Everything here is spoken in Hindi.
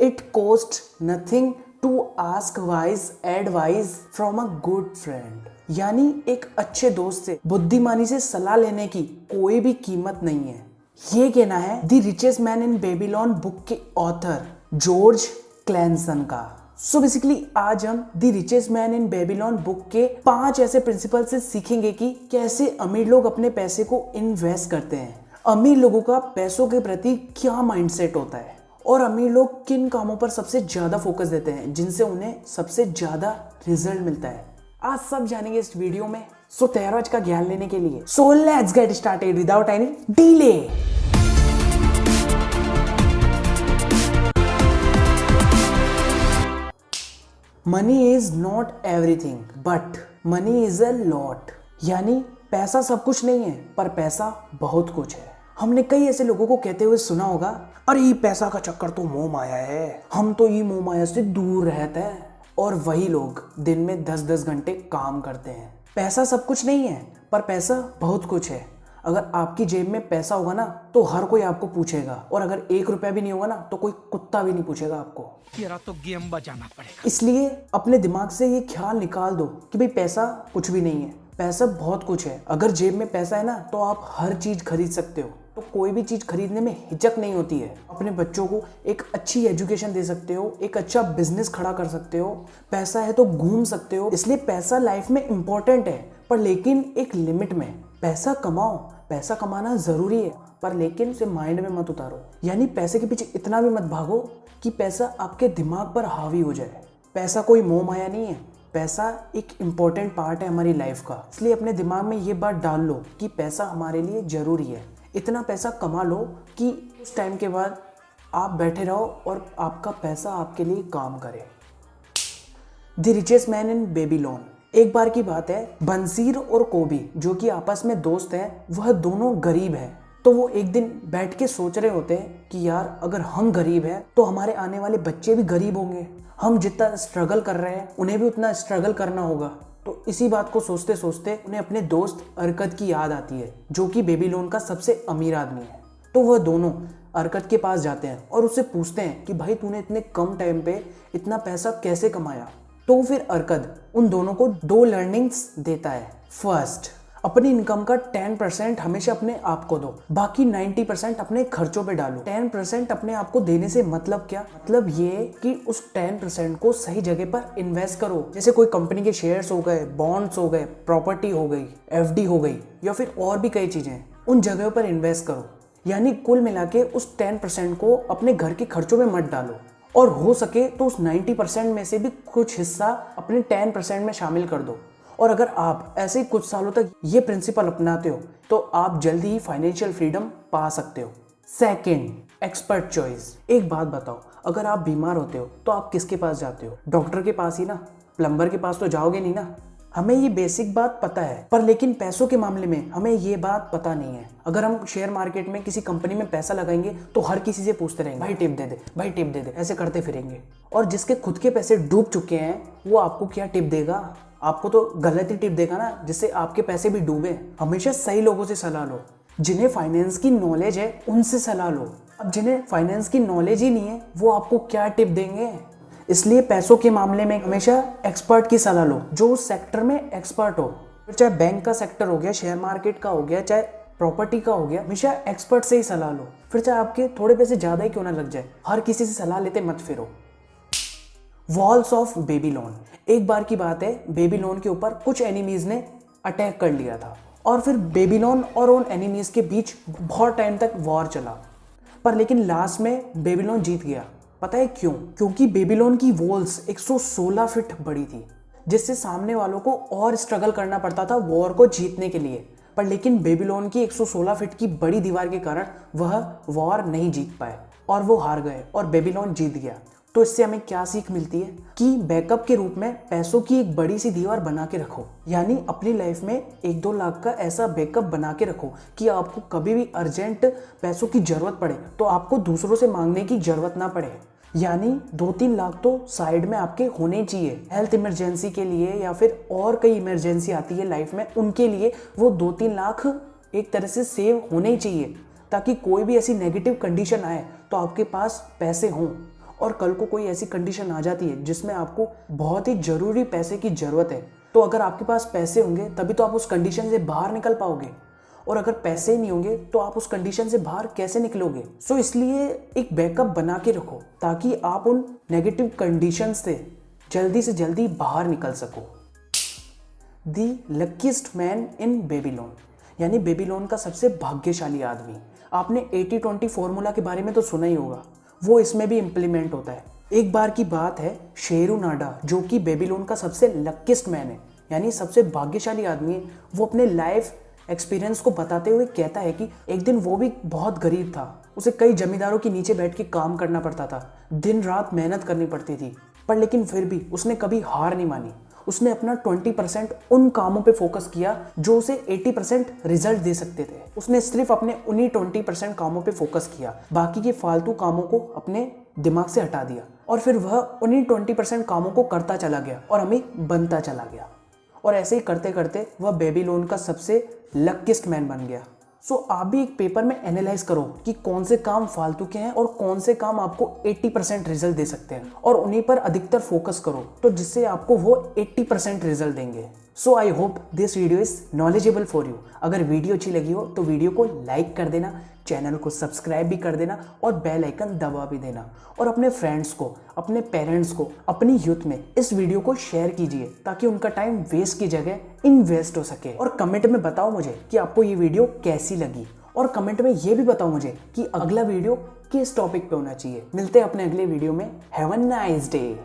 It cost nothing to ask wise advice from a good friend. यानी एक अच्छे दोस्त से, बुद्धिमानी से सलाह लेने की कोई भी कीमत नहीं है। ये कहना है the richest man in Babylon book के ऑथर जॉर्ज क्लैनसन का। सो बेसिकली आज हम the richest man in Babylon book के 5 ऐसे प्रिंसिपल से सीखेंगे कि कैसे अमीर लोग अपने पैसे को इन्वेस्ट करते हैं, अमीर लोगों का पैसों के प्रति क्या माइंडसेट होता है और अमीर लोग किन कामों पर सबसे ज्यादा फोकस देते हैं जिनसे उन्हें सबसे ज्यादा रिजल्ट मिलता है। आज सब जानेंगे इस वीडियो में। सो तैयार हो आज का ज्ञान लेने के लिए। So let's get started without any delay. Money is not everything but money is a lot. यानी पैसा सब कुछ नहीं है पर पैसा बहुत कुछ है। हमने कई ऐसे लोगों को कहते हुए सुना होगा, अरे ये पैसा का चक्कर तो मोह माया है, हम तो ये मोह माया से दूर रहते हैं। और वही लोग दिन में 10-10 घंटे काम करते हैं। पैसा सब कुछ नहीं है पर पैसा बहुत कुछ है। अगर आपकी जेब में पैसा होगा ना तो हर कोई आपको पूछेगा, और अगर 1 रुपया भी नहीं होगा ना तो कोई कुत्ता भी नहीं पूछेगा आपको। तेरा तो गेम बजाना पड़ेगा। इसलिए अपने दिमाग से ये ख्याल निकाल दो कि भाई पैसा कुछ भी नहीं है, पैसा बहुत कुछ है। अगर जेब में पैसा है ना तो आप हर चीज खरीद सकते हो, तो कोई भी चीज खरीदने में हिचक नहीं होती है। अपने बच्चों को एक अच्छी एजुकेशन दे सकते हो, एक अच्छा बिजनेस खड़ा कर सकते हो, पैसा है तो घूम सकते हो। इसलिए पैसा लाइफ में इंपॉर्टेंट है, पर लेकिन एक लिमिट में। पैसा कमाओ, पैसा कमाना जरूरी है, पर लेकिन उसे माइंड में मत उतारो। यानी पैसे के पीछे इतना भी मत भागो कि पैसा आपके दिमाग पर हावी हो जाए। पैसा कोई मोह माया नहीं है, पैसा एक इम्पॉर्टेंट पार्ट है हमारी लाइफ का। इसलिए अपने दिमाग में ये बात डाल लो कि पैसा हमारे लिए जरूरी है। इतना पैसा कमा लो कि उस टाइम के बाद आप बैठे रहो और आपका पैसा आपके लिए काम करे। The richest man in Babylon. एक बार की बात है, बंसीर और कोबी जो कि आपस में दोस्त हैं, वह दोनों गरीब हैं। तो वो एक दिन बैठ के सोच रहे होते हैं कि यार अगर हम गरीब हैं तो हमारे आने वाले बच्चे भी गरीब होंगे। हम जितना स्ट्रगल कर रहे हैं उन्हें भी उतना स्ट्रगल करना होगा। तो इसी बात को सोचते सोचते उन्हें अपने दोस्त अरकद की याद आती है, जो कि बेबीलोन का सबसे अमीर आदमी है। तो वह दोनों अरकद के पास जाते हैं और उससे पूछते हैं कि भाई तूने इतने कम टाइम पे इतना पैसा कैसे कमाया। तो फिर अरकद उन दोनों को 2 लर्निंग्स देता है। फर्स्ट, अपनी इनकम का 10% हमेशा अपने आप को दो, बाकी 90% अपने खर्चों पे डालो। 10% अपने आप को देने से मतलब क्या? मतलब ये कि उस 10% को सही जगह पर इन्वेस्ट करो। जैसे कोई कंपनी के शेयर्स हो गए, बॉन्ड्स हो गए, प्रॉपर्टी हो गई, FD हो गई, या फिर और भी कई चीजें, उन जगहों पर इन्वेस्ट करो। यानी कुल मिला के उस 10% को अपने घर के खर्चों में मत डालो, और हो सके तो उस 90% में से भी कुछ हिस्सा अपने 10% में शामिल कर दो। और अगर आप ऐसे ही कुछ सालों तक ये प्रिंसिपल अपनाते हो तो आप जल्दी ही फाइनेंशियल फ्रीडम पा सकते हो। Second, expert choice. एक बात बताओ, अगर आप बीमार होते हो तो आप किसके पास जाते हो? डॉक्टर के पास ही ना, प्लम्बर के पास तो जाओगे नहीं ना। हमें ये बेसिक बात पता है, पर लेकिन पैसों के मामले में हमें ये बात पता नहीं है। अगर हम शेयर मार्केट में किसी कंपनी में पैसा लगाएंगे तो हर किसी से पूछते रहेंगे, भाई टिप दे दे, भाई टिप दे दे, ऐसे करते फिरेंगे। और जिसके खुद के पैसे डूब चुके हैं वो आपको क्या टिप देगा? आपको तो गलत ही टिप देगा ना, जिससे आपके पैसे भी डूबे। हमेशा सही लोगों से सलाह लो, जिन्हें फाइनेंस की नॉलेज है उनसे सलाह लो। अब जिन्हें फाइनेंस की नॉलेज ही नहीं है वो आपको क्या टिप देंगे? इसलिए पैसों के मामले में हमेशा एक्सपर्ट की सलाह लो, जो उस सेक्टर में एक्सपर्ट हो। फिर चाहे बैंक का सेक्टर हो गया, शेयर मार्केट का हो गया, चाहे प्रॉपर्टी का हो गया, हमेशा एक्सपर्ट से ही सलाह लो। फिर चाहे आपके थोड़े पैसे ज्यादा ही क्यों ना लग जाए, हर किसी से सलाह लेते मत फिरो। Walls of Babylon. एक बार की बात है, बेबीलोन के ऊपर कुछ एनिमीज ने अटैक कर लिया था, और फिर बेबीलोन और उन एनिमीज के बीच बहुत टाइम तक वॉर चला। पर लेकिन लास्ट में बेबीलोन जीत गया। पता है क्यों? क्योंकि बेबीलोन की वॉल्स 116 फीट बड़ी थी, जिससे सामने वालों को और स्ट्रगल करना पड़ता था वॉर को जीतने के लिए। पर लेकिन बेबीलोन की 116 फीट की बड़ी दीवार के कारण वह वॉर नहीं जीत पाए और वो हार गए और बेबीलोन जीत गया। तो इससे हमें क्या सीख मिलती है कि बैकअप के रूप में पैसों की एक बड़ी सी दीवार बना के रखो। यानी अपनी लाइफ में 1-2 लाख का ऐसा बैकअप बना के रखो कि आपको कभी भी अर्जेंट पैसों की जरूरत पड़े तो आपको दूसरों से मांगने की जरूरत ना पड़े। यानी 2-3 लाख तो साइड में आपके होने चाहिए, हेल्थ इमरजेंसी के लिए, या फिर और कई इमरजेंसी आती है लाइफ में, उनके लिए वो 2-3 लाख एक तरह से सेव होने चाहिए, ताकि कोई भी ऐसी नेगेटिव कंडीशन आए तो आपके पास पैसे हों। और कल को कोई ऐसी कंडीशन आ जाती है जिसमें आपको बहुत ही ज़रूरी पैसे की ज़रूरत है, तो अगर आपके पास पैसे होंगे तभी तो आप उस कंडीशन से बाहर निकल पाओगे, और अगर पैसे ही नहीं होंगे तो आप उस कंडीशन से बाहर कैसे निकलोगे। सो इसलिए एक बैकअप बना के रखो ताकि आप उन नेगेटिव कंडीशन से जल्दी बाहर निकल सको। दी लकीस्ट मैन इन बेबीलोन, यानी बेबीलोन का सबसे भाग्यशाली आदमी। आपने 80-20 फॉर्मूला के बारे में तो सुना ही होगा, वो इसमें भी इम्प्लीमेंट होता है। एक बार की बात है, शेरू नाडा जो कि बेबीलोन का सबसे लकीस्ट मैन है, यानी सबसे भाग्यशाली आदमी है, वो अपने लाइफ एक्सपीरियंस को बताते हुए कहता है कि एक दिन वो भी बहुत गरीब था, उसे कई जमींदारों के नीचे बैठ के काम करना पड़ता था, दिन रात मेहनत करनी पड़ती थी, पर लेकिन फिर भी उसने कभी हार नहीं मानी। उसने अपना 20% उन कामों पे फोकस किया जो उसे 80% रिजल्ट दे सकते थे। उसने सिर्फ अपने उन्हीं 20% कामों पे फोकस किया, बाकी के फालतू कामों को अपने दिमाग से हटा दिया, और फिर वह उन्हीं 20% कामों को करता चला गया और अमीर बनता चला गया। और ऐसे ही करते करते वह बेबीलोन का सबसे लकीस्ट मैन बन गया। सो आप भी एक पेपर में एनालाइज करो कि कौन से काम फालतू के हैं और कौन से काम आपको 80% रिजल्ट दे सकते हैं, और उन्हीं पर अधिकतर फोकस करो, तो जिससे आपको वो 80% रिजल्ट देंगे। So I hope this video is knowledgeable for you. अगर वीडियो अच्छी लगी हो तो वीडियो को लाइक कर देना, चैनल को सब्सक्राइब भी कर देना और बेल आइकन दबा भी देना, और अपने फ्रेंड्स को, अपने पेरेंट्स को, अपनी यूथ में इस वीडियो को शेयर कीजिए ताकि उनका टाइम वेस्ट की जगह इन्वेस्ट हो सके। और कमेंट में बताओ मुझे कि आपको ये वीडियो कैसी लगी, और कमेंट में ये भी बताओ मुझे कि अगला वीडियो किस टॉपिक पे होना चाहिए। मिलते हैं अपने अगले वीडियो में। Have a nice day.